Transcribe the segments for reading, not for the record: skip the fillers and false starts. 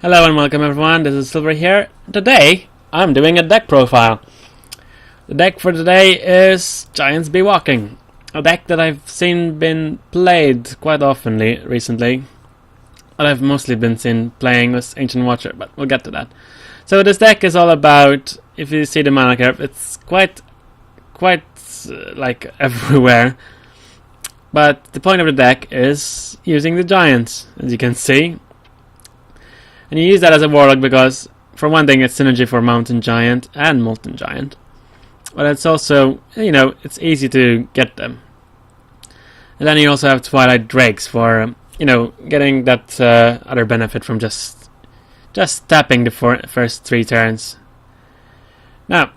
Hello and welcome everyone, this is Silver here. Today, I'm doing a deck profile. The deck for today is Giants Be Walking. A deck that I've seen been played quite oftenly recently. But I've mostly been seen playing with Ancient Watcher, but we'll get to that. So this deck is all about, if you see the mana curve, it's quite like everywhere. But the point of the deck is using the Giants, as you can see. And you use that as a Warlock because, for one thing, it's synergy for Mountain Giant and Molten Giant. But it's also, it's easy to get them. And then you also have Twilight Drakes for, getting that other benefit from just tapping the first 3 turns. Now,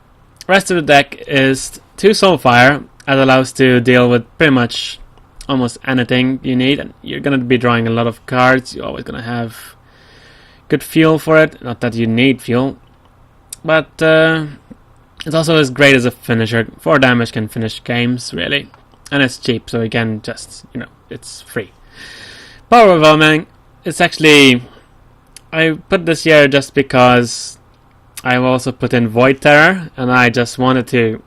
rest of the deck is 2 Soulfire, that allows to deal with pretty much almost anything you need. And you're going to be drawing a lot of cards, you're always going to have good fuel for it, not that you need fuel, but it's also as great as a finisher. 4 damage can finish games, really, and it's cheap, so you can just, it's free. Power Overwhelming, it's actually, I put this here just because I've also put in Void Terror, and I just wanted to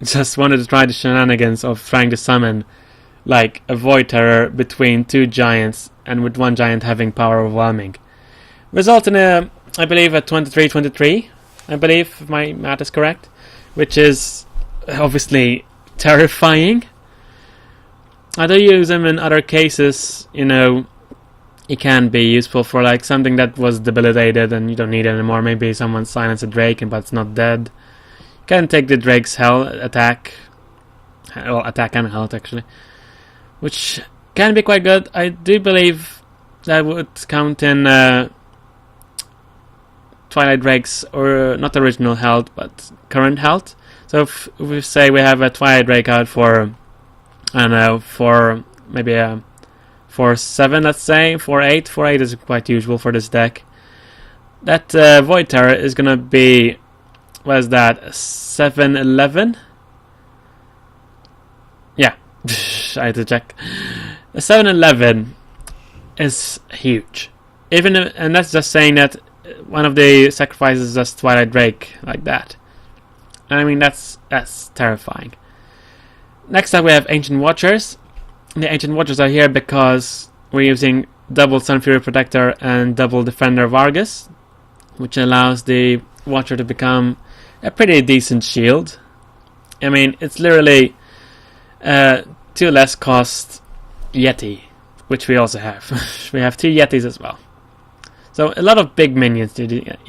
try the shenanigans of trying to summon like a Void Terror between 2 giants, and with 1 giant having Power Overwhelming. Result in I believe a 23-23, I believe, if my math is correct, which is obviously terrifying. I do use them in other cases, it can be useful for like something that was debilitated and you don't need it anymore. Maybe someone silenced a Drake but it's not dead. You can take the Drake's attack and health actually, which can be quite good. I do believe that would count in Twilight Drakes, or not original health, but current health. So if we say we have a Twilight Drake out for, I don't know, for maybe a 4-7, let's say, 4-8. 4-8 is quite usual for this deck. That Void Terror is gonna be, what is that, 7-11? Yeah, I had to check. A 7-11 is huge. And that's just saying that one of the sacrifices is just Twilight Drake, like that. I mean, that's terrifying. Next up we have Ancient Watchers. The Ancient Watchers are here because we're using double Sun Fury Protector and double Defender Vargas, which allows the Watcher to become a pretty decent shield. I mean, it's literally 2 less cost Yeti, which we also have. We have 2 Yetis as well. So a lot of big minions,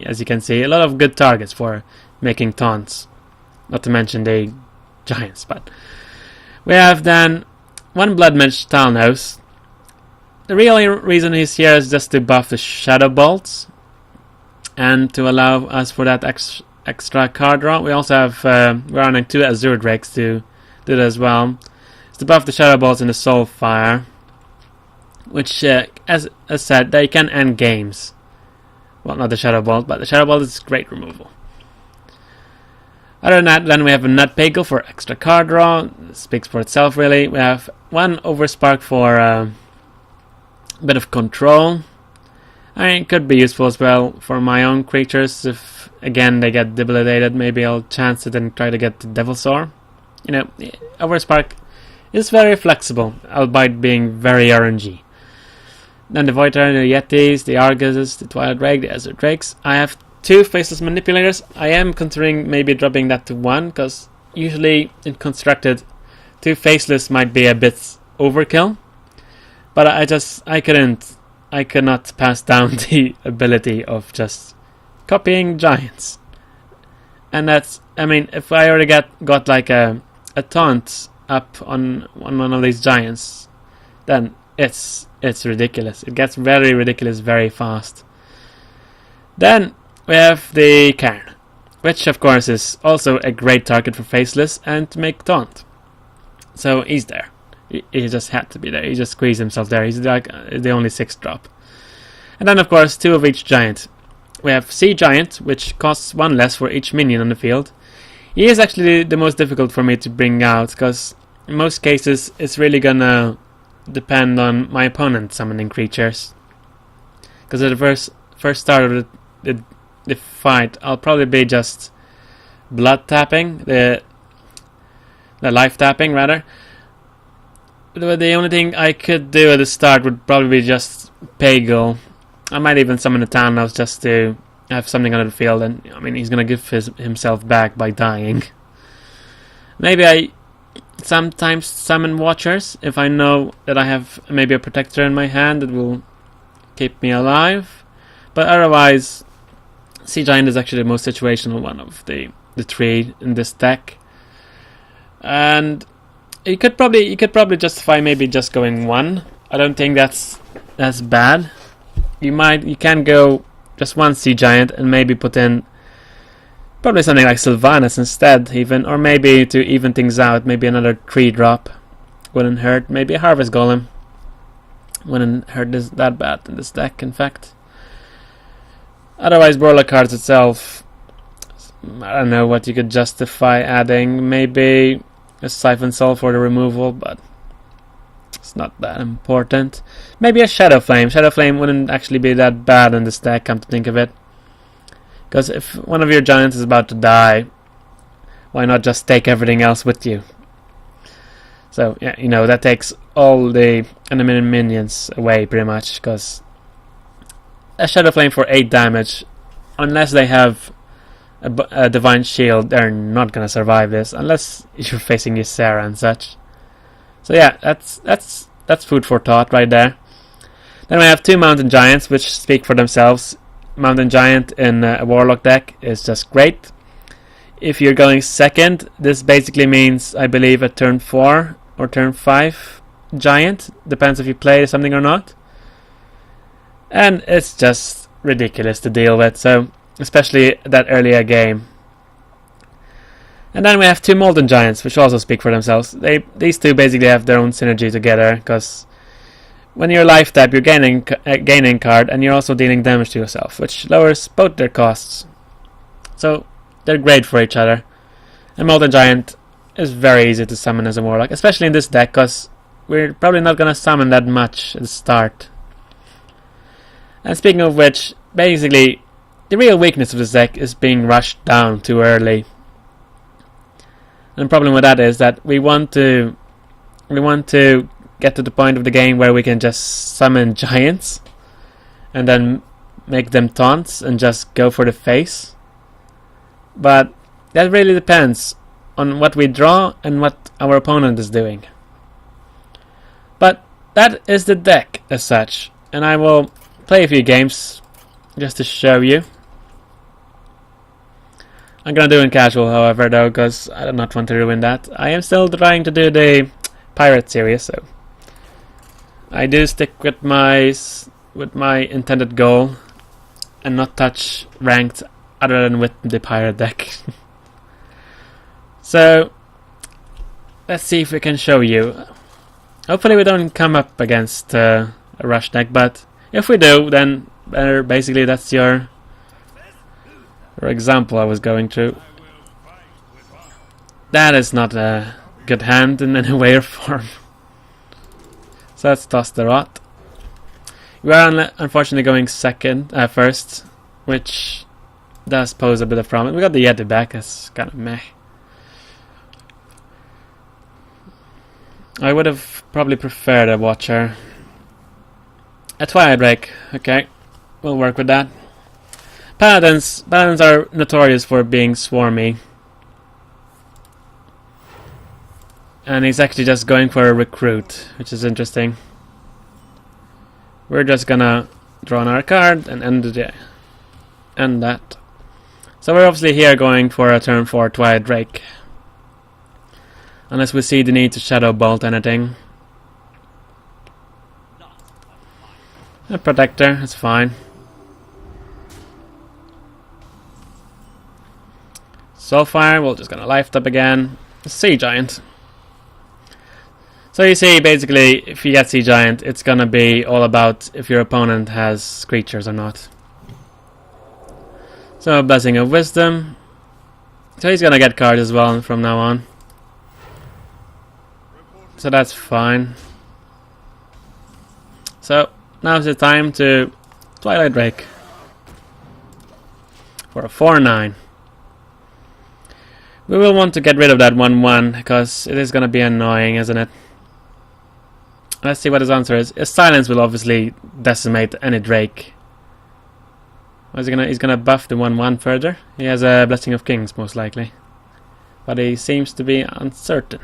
as you can see, a lot of good targets for making taunts, not to mention the giants. But we have then 1 Blood Mage Talnos. The real reason he's here is just to buff the Shadow Bolts and to allow us for that extra card draw. We also have we're running 2 Azure Drakes to do that as well. It's to buff the Shadow Bolts and the Soulfire, which, as said, they can end games. Well, not the Shadow Bolt, but the Shadow Bolt is great removal. Other than that, then we have a Nutpeggle for extra card draw. It speaks for itself, really. We have 1 Overspark for a bit of control. I mean, it could be useful as well for my own creatures. If, again, they get debilitated, maybe I'll chance it and try to get the Devilsaur. Overspark is very flexible, albeit being very RNG. Then the Void Terror, the Yetis, the Arguses, the Twilight Drake, the Azure Drakes. I have 2 Faceless Manipulators. I am considering maybe dropping that to 1, because usually in Constructed, 2 Faceless might be a bit overkill. But I could not pass down the ability of just copying giants. And that's, I mean, if I already got like a taunt up on one of these giants, then it's ridiculous. It gets very ridiculous very fast. Then we have the Cairn, which of course is also a great target for Faceless and to make taunt. So he's there. He just had to be there. He just squeezed himself there. He's like the only 6-drop. And then of course 2 of each giant. We have Sea Giant, which costs 1 less for each minion on the field. He is actually the most difficult for me to bring out, because in most cases it's really gonna depend on my opponent summoning creatures. Because the first start of the fight, I'll probably be just blood tapping, the life tapping rather. The only thing I could do at the start would probably be just Pagel. I might even summon a Thanos just to have something on the field, and I mean he's gonna give himself back by dying. Maybe I sometimes summon Watchers if I know that I have maybe a Protector in my hand that will keep me alive. But otherwise, Sea Giant is actually the most situational one of the three in this deck. And you could probably justify maybe just going one. I don't think that's bad. You can go just one Sea Giant and maybe put in probably something like Sylvanas instead, even, or maybe to even things out, maybe another 3-drop wouldn't hurt. Maybe a Harvest Golem wouldn't hurt that bad in this deck, in fact. Otherwise, Warlock cards itself, I don't know what you could justify adding. Maybe a Siphon Soul for the removal, but it's not that important. Maybe a Shadow Flame. Shadow Flame wouldn't actually be that bad in this deck, come to think of it. Because if one of your giants is about to die, why not just take everything else with you? So, yeah, you know, that takes all the enemy minions away, pretty much, because a Shadow Flame for 8 damage, unless they have a Divine Shield, they're not gonna survive this, unless you're facing Ysera and such. So yeah, that's food for thought right there. Then we have 2 Mountain Giants, which speak for themselves. Mountain Giant in a Warlock deck is just great. If you're going second, this basically means, I believe, a turn 4 or turn 5 Giant. Depends if you play something or not. And it's just ridiculous to deal with, so especially that earlier game. And then we have 2 Molten Giants, which also speak for themselves. These two basically have their own synergy together, because when you're life tap, you're gaining card, and you're also dealing damage to yourself, which lowers both their costs. So they're great for each other. And Molten Giant is very easy to summon as a Warlock, especially in this deck, because we're probably not going to summon that much at the start. And speaking of which, basically, the real weakness of this deck is being rushed down too early. And the problem with that is that we want to get to the point of the game where we can just summon giants and then make them taunts and just go for the face. But that really depends on what we draw and what our opponent is doing. But that is the deck as such, and I will play a few games just to show you. I'm gonna do it in casual, however, though, because I do not want to ruin that. I am still trying to do the Pirate series, so I do stick with my intended goal and not touch ranked other than with the Pirate deck. So let's see if we can show you. Hopefully we don't come up against a rush deck, but if we do, then basically that's your example I was going through. That is not a good hand in any way or form. So let's toss the rot. We are unfortunately going first, which does pose a bit of problem. We got the Yeti back, that's kind of meh. I would have probably preferred a Watcher. A Twilight Drake, okay, we'll work with that. Paladins are notorious for being swarmy. And he's actually just going for a recruit, which is interesting. We're just gonna draw another card and end that. So we're obviously here going for a turn 4 Twilight Drake. Unless we see the need to Shadow Bolt anything. A Protector, that's fine. Soulfire, we're just gonna life up again. Sea Giant. So you see, basically, if you get Sea Giant, it's gonna be all about if your opponent has creatures or not. So, Blessing of Wisdom. So he's gonna get cards as well from now on. So that's fine. So, now's the time to Twilight Drake. for a 4-9. We will want to get rid of that 1-1 because it is going to be annoying, isn't it? Let's see what his answer is. His silence will obviously decimate any Drake. He's gonna buff the 1-1 further. He has a Blessing of Kings most likely, but he seems to be uncertain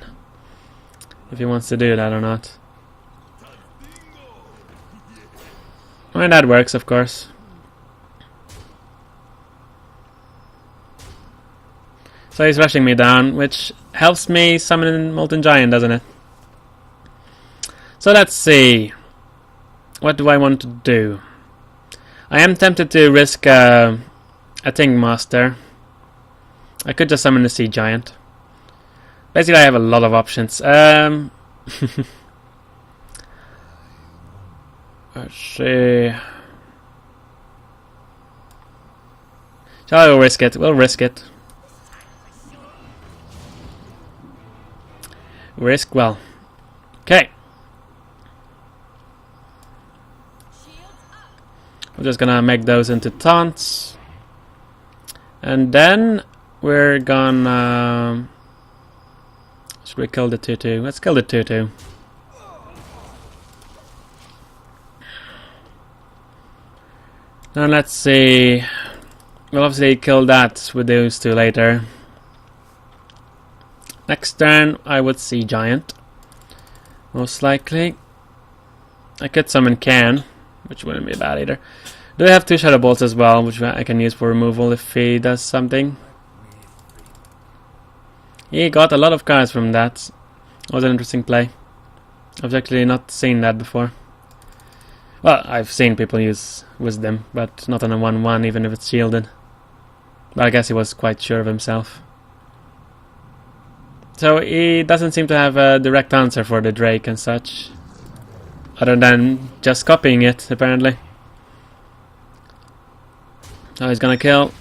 if he wants to do that or not. Well, that works, of course. So he's rushing me down, which helps me summon Molten Giant, doesn't it? So let's see. What do I want to do? I am tempted to risk a Ting Master. I could just summon the Sea Giant. Basically, I have a lot of options. Let's see. Shall we risk it? We'll risk it. Risk well. Okay. We're just gonna make those into taunts. And then we're gonna... should we kill the 2-2? Let's kill the 2-2. Now let's see. We'll obviously kill that with those two later. Next turn I would Sea Giant. Most likely. I could summon Can, which wouldn't be bad either. Do I have 2 Shadow Bolts as well, which I can use for removal if he does something. He got a lot of cards from that. That was an interesting play. I've actually not seen that before. Well, I've seen people use Wisdom, but not on a 1-1, even if it's shielded. But I guess he was quite sure of himself. So he doesn't seem to have a direct answer for the Drake and such. Other than just copying it, apparently. So he's gonna kill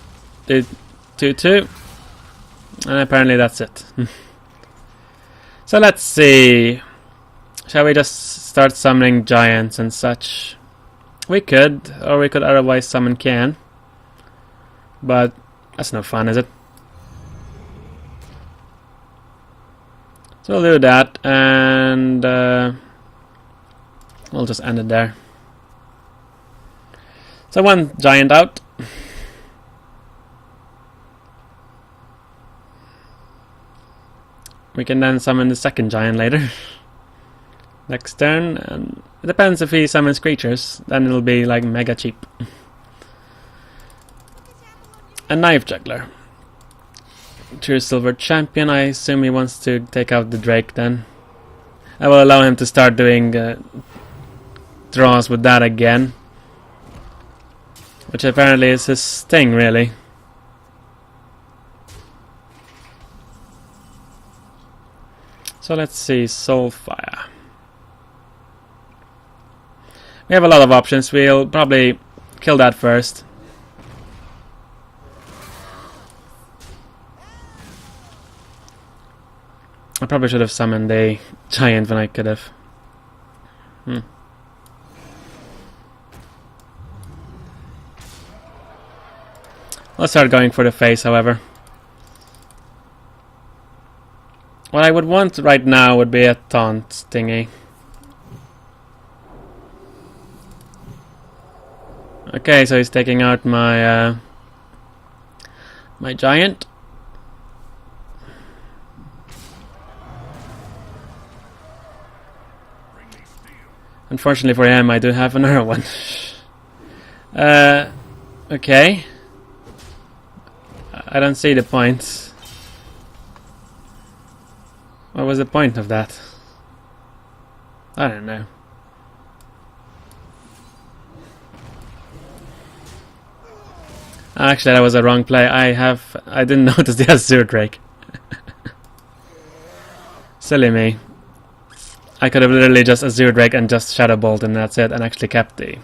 the 2-2. And apparently that's it. So let's see. Shall we just start summoning giants and such? We could, or we could otherwise summon Can. But that's no fun, is it? So we'll do that, and we'll just end it there. So 1 giant out. We can then summon the 2nd giant later. Next turn, and it depends if he summons creatures, then it'll be like mega cheap. A Knife Juggler. True Silver Champion, I assume he wants to take out the Drake then. I will allow him to start doing draws with that again. Which apparently is his thing, really. So let's see, Soulfire. We have a lot of options, we'll probably kill that first. I probably should have summoned a giant when I could have. Let's start going for the face, however. What I would want right now would be a taunt thingy. Okay, so he's taking out my my giant. Unfortunately for him, I do have another one. Okay. I don't see the point. What was the point of that? I don't know. Actually, that was a wrong play. I didn't notice the Azure Drake. Silly me. I could have literally just Azure Drake and just Shadow Bolt and that's it, and actually kept the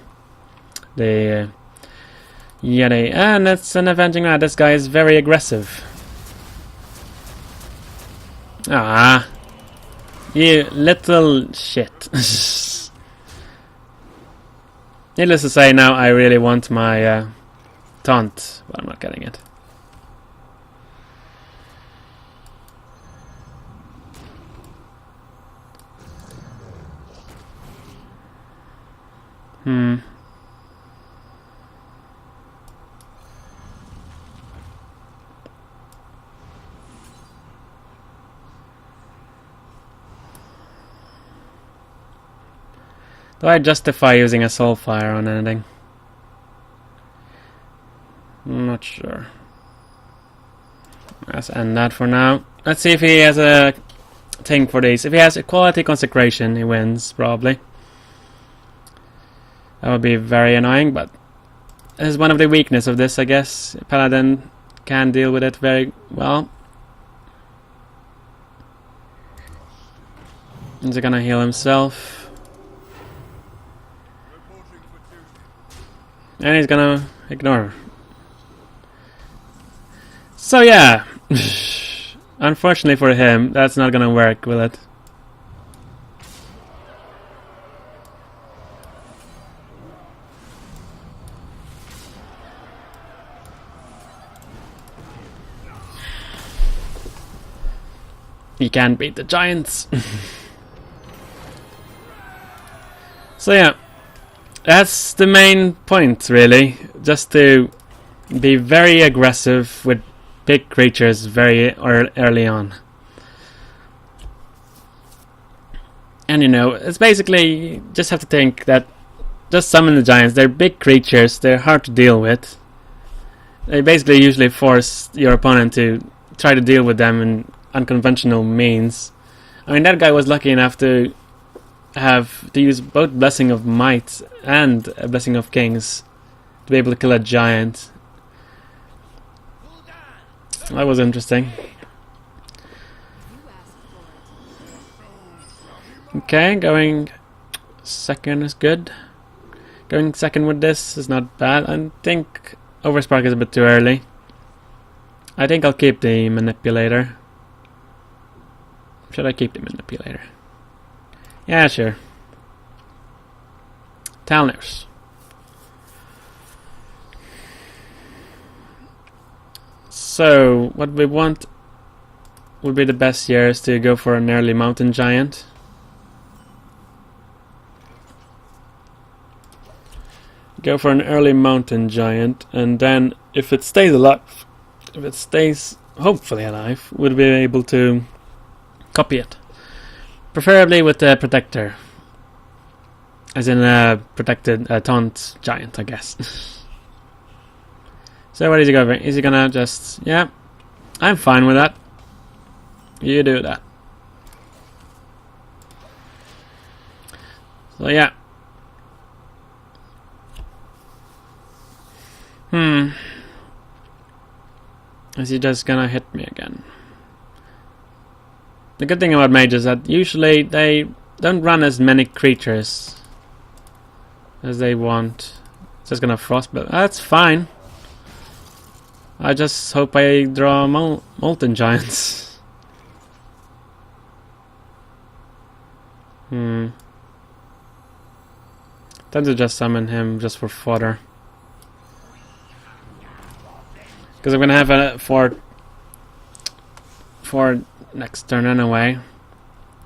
Yeti. And it's an Avenging Rat. This guy is very aggressive. Ah, you little shit. Needless to say, now I really want my taunt, but I'm not getting it. Do I justify using a Soulfire on anything? I'm not sure. Let's end that for now. Let's see if he has a thing for these. If he has Equality Consecration, he wins, probably. That would be very annoying, but this is one of the weaknesses of this, I guess. Paladin can deal with it very well. He's gonna heal himself. And he's gonna ignore. So yeah, unfortunately for him, that's not gonna work, will it? He can't beat the giants. So yeah, that's the main point, really. Just to be very aggressive with big creatures very early on. And you know, it's basically, you just have to think that just summon the giants. They're big creatures, they're hard to deal with. They basically usually force your opponent to try to deal with them in unconventional means. I mean, that guy was lucky enough to use both Blessing of Might and a Blessing of Kings to be able to kill a giant. That was interesting. Okay, going second is good. Going second with this is not bad. I think Overspark is a bit too early. I think I'll keep the Manipulator. Should I keep the Manipulator? Yeah, sure. Talners. So, what we want would be the best here is to go for an early mountain giant. Go for an early mountain giant, and then if it stays alive, if it stays hopefully alive, we'll be able to copy it. Preferably with the protector. As in a protected taunt giant, I guess. So what is he going for? Is he gonna just... Yeah, I'm fine with that. You do that. So yeah. Is he just gonna hit me again? The good thing about mages is that usually they don't run as many creatures as they want. It's just gonna frostbite. That's fine. I just hope I draw molten giants. Time to just summon him just for fodder. Because I'm gonna have a for next turn anyway.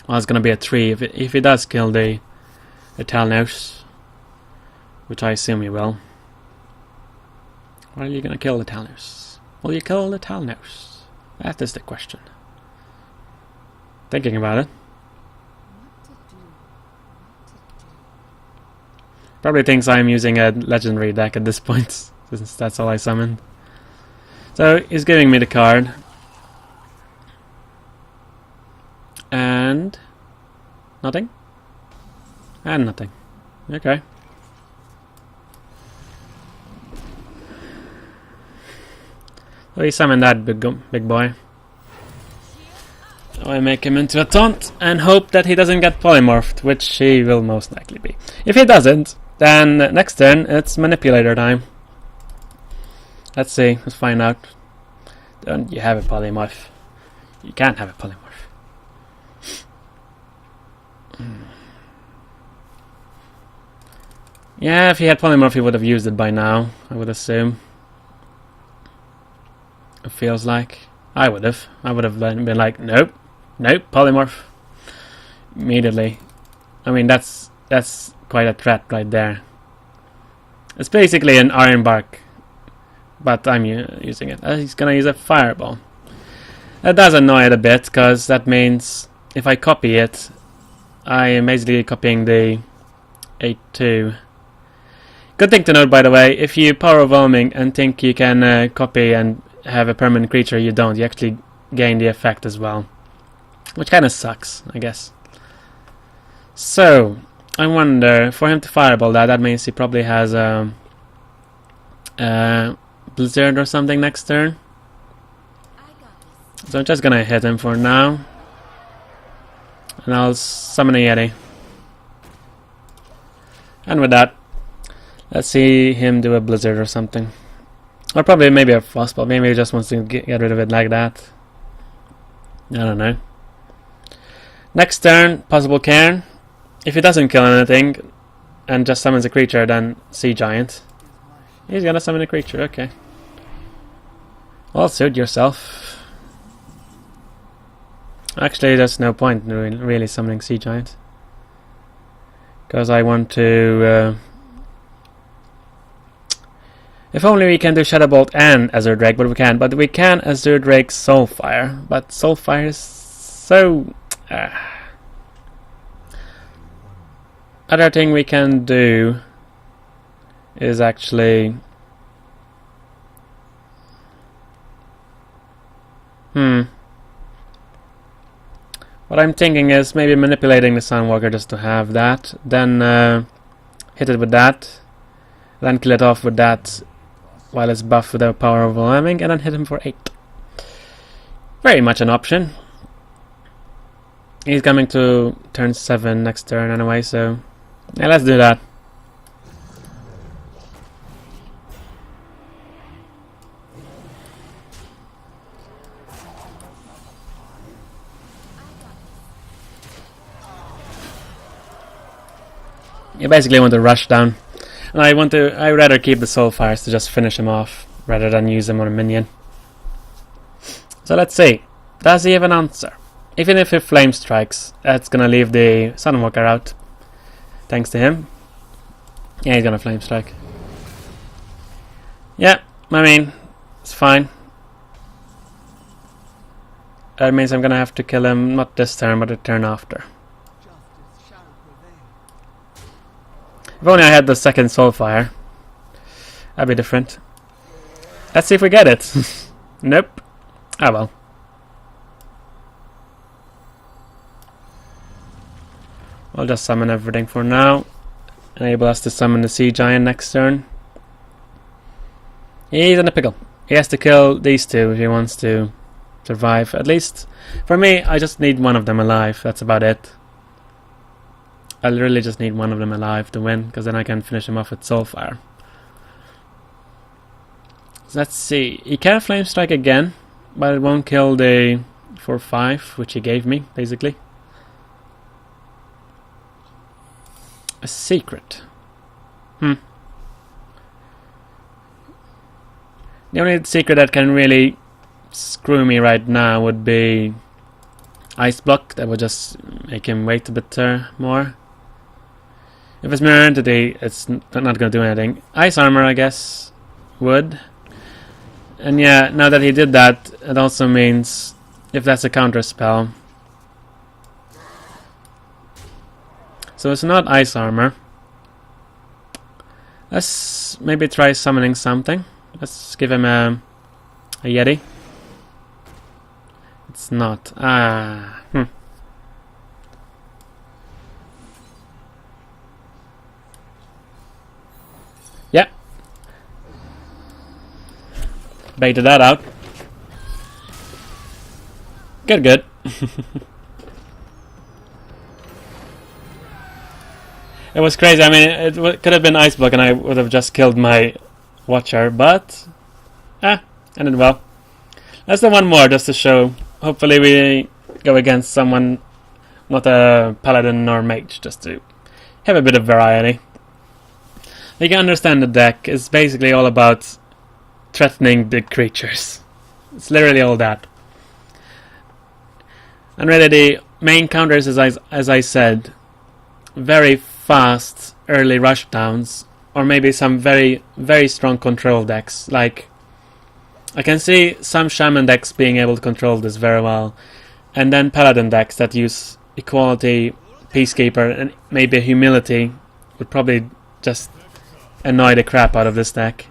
Well, it's gonna be a 3 if he does kill the Talnos, which I assume he will. Why are you gonna kill the Talnos? Will you kill the Talnos? That is the question. Thinking about it. Probably thinks I'm using a legendary deck at this point, since that's all I summoned. So he's giving me the card. And nothing? And nothing. Okay. So he summoned that big boy. So I make him into a taunt and hope that he doesn't get polymorphed, which he will most likely be. If he doesn't, then next turn it's Manipulator time. Let's see, let's find out. Don't you have a polymorph? You can't have a polymorph. Yeah, if he had polymorph he would have used it by now, I would assume. It feels like. I would have been like, nope, polymorph. Immediately. I mean, that's quite a threat right there. It's basically an iron bark, but I'm using it. He's gonna use a fireball. That does annoy it a bit, because that means if I copy it, I am basically copying the 8-2. Good thing to note, by the way, if you power overwhelming and think you can copy and have a permanent creature, you don't. You actually gain the effect as well, which kind of sucks, I guess. So, I wonder, for him to fireball that means he probably has a Blizzard or something next turn. So I'm just gonna hit him for now. And I'll summon a Yeti. And with that, let's see him do a Blizzard or something. Or probably maybe a Frostball. Maybe he just wants to get rid of it like that. I don't know. Next turn, possible Cairn. If he doesn't kill anything and just summons a creature, then Sea Giant. He's gonna summon a creature, okay. Well, suit yourself. Actually, there's no point in really summoning Sea Giant. Because I want to... if only we can do Shadow Bolt and Azure Drake, but we can. But we can Azure Drake Soulfire. But Soulfire is so... Other thing we can do is actually... What I'm thinking is maybe manipulating the Sunwalker just to have that. Then hit it with that. Then kill it off with that while it's buffed with the power of overwhelming. And then hit him for 8. Very much an option. He's coming to turn 7 next turn anyway, so... yeah, let's do that. You basically want to rush down. And I'd rather keep the Soulfires to just finish him off rather than use him on a minion. So let's see. Does he have an answer? Even if he Flame Strikes, that's gonna leave the Sunwalker out. Thanks to him. Yeah, he's gonna Flame Strike. Yeah, I mean, it's fine. That means I'm gonna have to kill him not this turn, but the turn after. If only I had the second Soulfire. That'd be different. Let's see if we get it. Nope. Ah well. I'll just summon everything for now. Enable us to summon the Sea Giant next turn. He's in a pickle. He has to kill these two if he wants to survive. At least, for me, I just need one of them alive. That's about it. I literally just need one of them alive to win, because then I can finish him off with Soulfire. So let's see. He can Flame Strike again, but it won't kill the 4/5, which he gave me, basically. A secret. The only secret that can really screw me right now would be Ice Block. That would just make him wait a bit more. If it's Mirror Entity, it's not going to do anything. Ice Armor, I guess, would. And yeah, now that he did that, it also means if that's a counter spell. So it's not Ice Armor. Let's maybe try summoning something. Let's give him a Yeti. It's not. Yeah. Baited that out. Good. It was crazy. I mean, it could have been Ice Block and I would have just killed my Watcher, but... ended well. Let's do one more just to show. Hopefully we go against someone, not a Paladin or Mage, just to have a bit of variety. You can understand the deck is basically all about threatening big creatures. It's literally all that. And really the main counters, as I said, very fast early rush downs, or maybe some very, very strong control decks. Like, I can see some Shaman decks being able to control this very well, and then Paladin decks that use Equality, Peacekeeper, and maybe Humility would probably just annoy the crap out of this deck.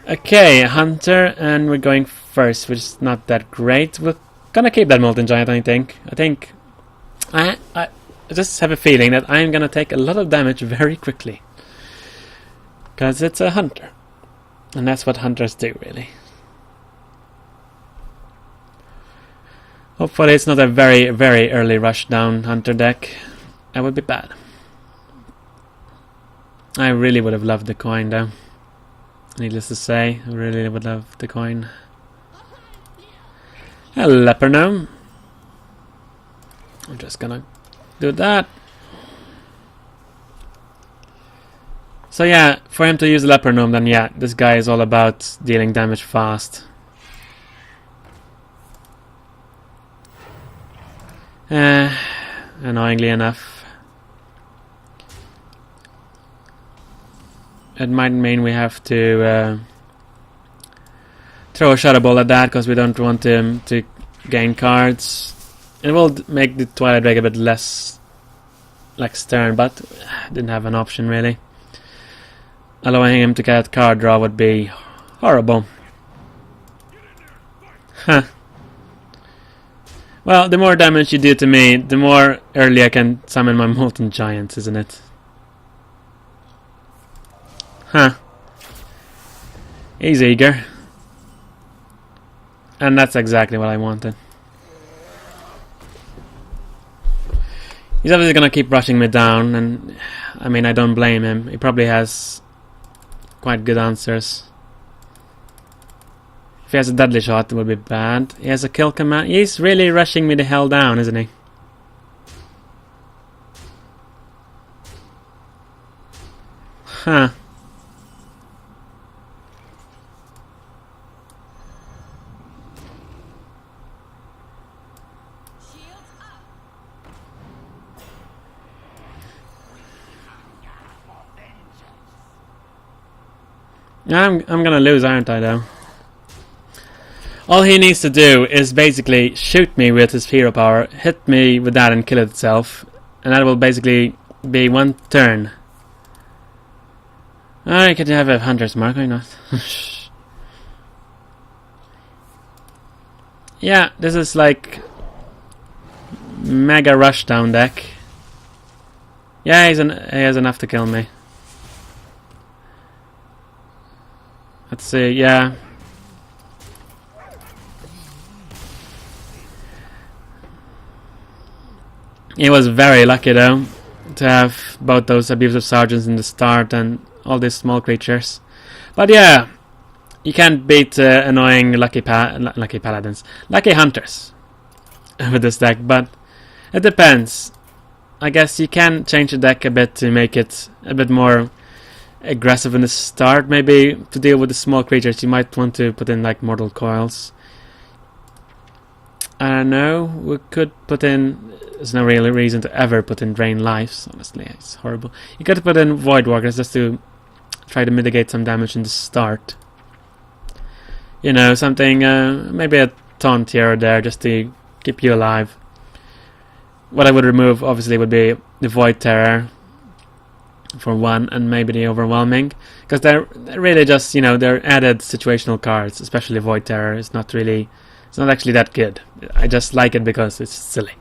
Okay, Hunter, and we're going first, which is not that great. We're gonna keep that Molten Giant, I think. I just have a feeling that I'm gonna take a lot of damage very quickly. Because it's a Hunter. And that's what Hunters do, really. Hopefully it's not a very, very early rush down Hunter deck. That would be bad. I really would have loved the coin, though. Needless to say, I really would love the coin. A Leper Gnome. I'm just gonna do that. So yeah, for him to use Leper Gnome, then yeah, this guy is all about dealing damage fast. Annoyingly enough. It might mean we have to throw a Shadow Ball at that, because we don't want him to gain cards. It will make the Twilight Drake a bit less like stern, but didn't have an option really. Allowing him to get card draw would be horrible. Huh. Well, the more damage you do to me, the more early I can summon my Molten Giants, isn't it? Huh. He's eager. And that's exactly what I wanted. He's obviously gonna keep rushing me down, and I mean, I don't blame him. He probably has quite good answers. If he has a deadly shot, it would be bad. He has a kill command. He's really rushing me the hell down, isn't he? Huh. I'm gonna lose, aren't I, though? All he needs to do is basically shoot me with his hero power, hit me with that and kill it itself, and that will basically be one turn. Alright, could you have a Hunter's Mark, why not? Yeah, this is like mega rushdown deck. Yeah, he has enough to kill me. Let's see, yeah. He was very lucky though to have both those abusive sergeants in the start and all these small creatures. But yeah, you can't beat annoying lucky paladins, lucky hunters with this deck. But it depends. I guess you can change the deck a bit to make it a bit more aggressive in the start. Maybe to deal with the small creatures, you might want to put in like Mortal Coils. I don't know. We could put in. There's no real reason to ever put in Drain Lives. Honestly, it's horrible. You could put in Void Walkers just to try to mitigate some damage in the start. You know, something, maybe a taunt here or there just to keep you alive. What I would remove, obviously, would be the Void Terror for one, and maybe the Overwhelming, because they're really just, you know, they're added situational cards. Especially Void Terror is not really, it's not actually that good. I just like it because it's silly.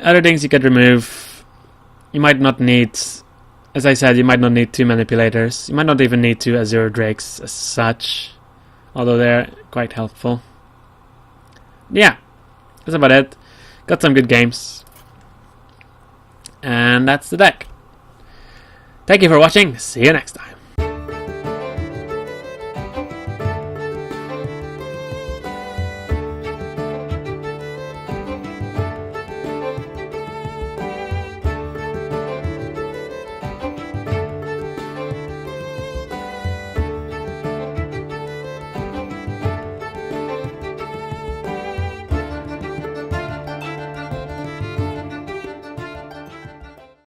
Other things you could remove, you might not need, as I said, you might not need 2 Manipulators. You might not even need 2 Azure Drakes as such, although they're quite helpful. Yeah, that's about it. Got some good games. And that's the deck. Thank you for watching. See you next time.